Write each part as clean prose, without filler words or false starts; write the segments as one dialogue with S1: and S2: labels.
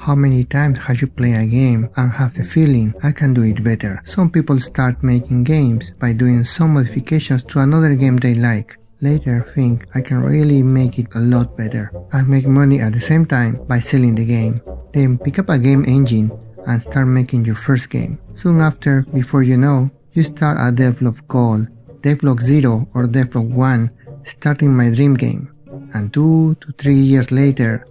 S1: How many times have you played a game and have the feeling, I can do it better? Some people start making games by doing some modifications to another game they like. Later think, I can really make it a lot better and make money at the same time by selling the game. Then pick up a game engine and start making your first game. Soon after, before you know, you start a devlog called Devlog 0 or Devlog 1, starting my dream game. And 2 to 3 years later,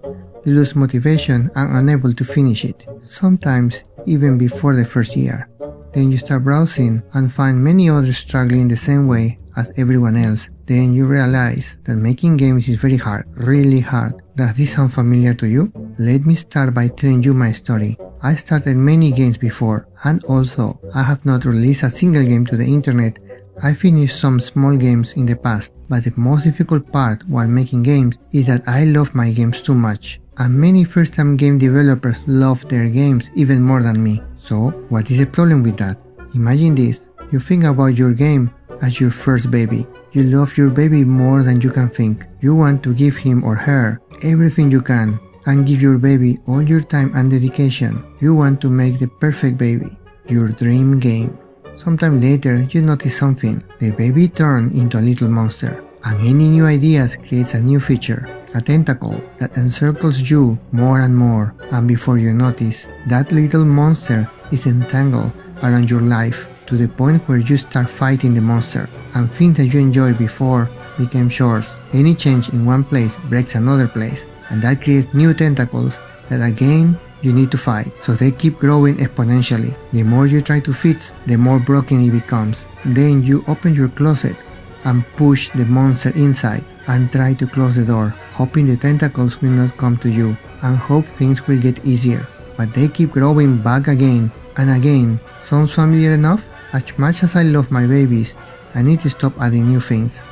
S1: you lose motivation and unable to finish it, sometimes even before the first year. Then you start browsing and find many others struggling the same way as everyone else. Then you realize that making games is very hard, really hard. Does this sound familiar to you? Let me start by telling you my story. I started many games before, and although I have not released a single game to the internet, I finished some small games in the past. But the most difficult part while making games is that I love my games too much. And many first-time game developers love their games even more than me. So, what is the problem with that? Imagine this. You think about your game as your first baby. You love your baby more than you can think. You want to give him or her everything you can and give your baby all your time and dedication. You want to make the perfect baby, your dream game. Sometime later, you notice something. The baby turned into a little monster, and any new ideas creates a new feature, a tentacle that encircles you more and more, and before you notice, that little monster is entangled around your life to the point where you start fighting the monster, and things that you enjoyed before became chores. Any change in one place breaks another place, and that creates new tentacles that again you need to fight, so they keep growing exponentially. The more you try to fix, the more broken it becomes. Then you open your closet and push the monster inside and try to close the door, hoping the tentacles will not come to you and hope things will get easier. But they keep growing back again and again. Sounds familiar enough? As much as I love my babies, I need to stop adding new things,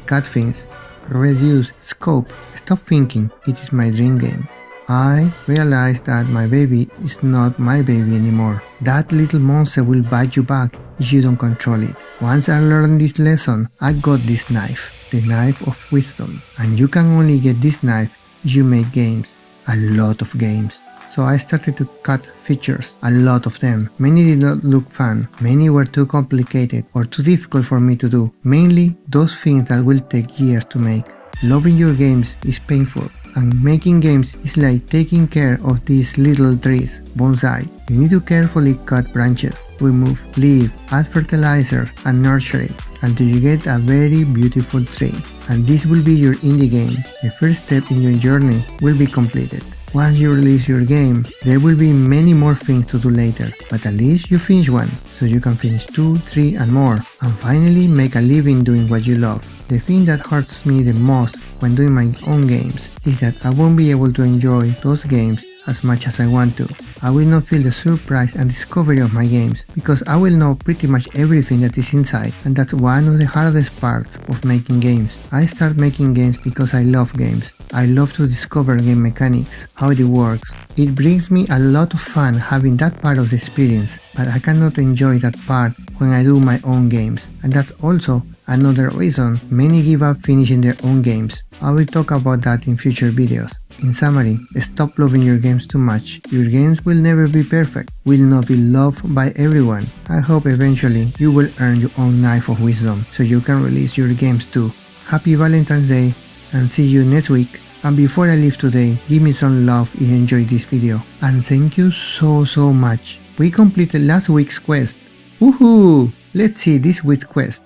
S1: cut things, reduce scope, stop thinking it is my dream game. I realized that my baby is not my baby anymore. That little monster will bite you back if you don't control it. Once I learned this lesson, I got this knife, the knife of wisdom. And you can only get this knife if you make games, a lot of games. So I started to cut features, a lot of them. Many did not look fun, many were too complicated or too difficult for me to do. Mainly those things that will take years to make. Loving your games is painful, and making games is like taking care of these little trees, bonsai. You need to carefully cut branches, remove leaves, add fertilizers and nurture it until you get a very beautiful tree. And this will be your indie game. The first step in your journey will be completed. Once you release your game, there will be many more things to do later, but at least you finish one, so you can finish 2, 3 and more, and finally make a living doing what you love. The thing that hurts me the most when doing my own games is that I won't be able to enjoy those games as much as I want to. I will not feel the surprise and discovery of my games because I will know pretty much everything that is inside, and that's one of the hardest parts of making games. I start making games because I love games. I love to discover game mechanics, how it works. It brings me a lot of fun having that part of the experience, but I cannot enjoy that part when I do my own games, and that's also another reason many give up finishing their own games. I will talk about that in future videos. In summary, stop loving your games too much. Your games will never be perfect, will not be loved by everyone. I hope eventually you will earn your own knife of wisdom so you can release your games too. Happy Valentine's Day and see you next week. And before I leave today, give me some love if you enjoyed this video. And thank you so much. We completed last week's quest. Woohoo! Let's see this week's quest.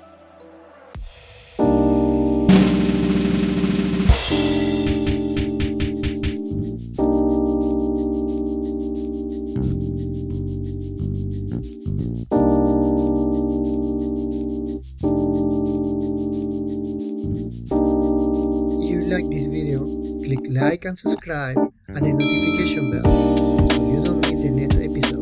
S1: Like this video, click like and subscribe and the notification bell so you don't miss the next episode.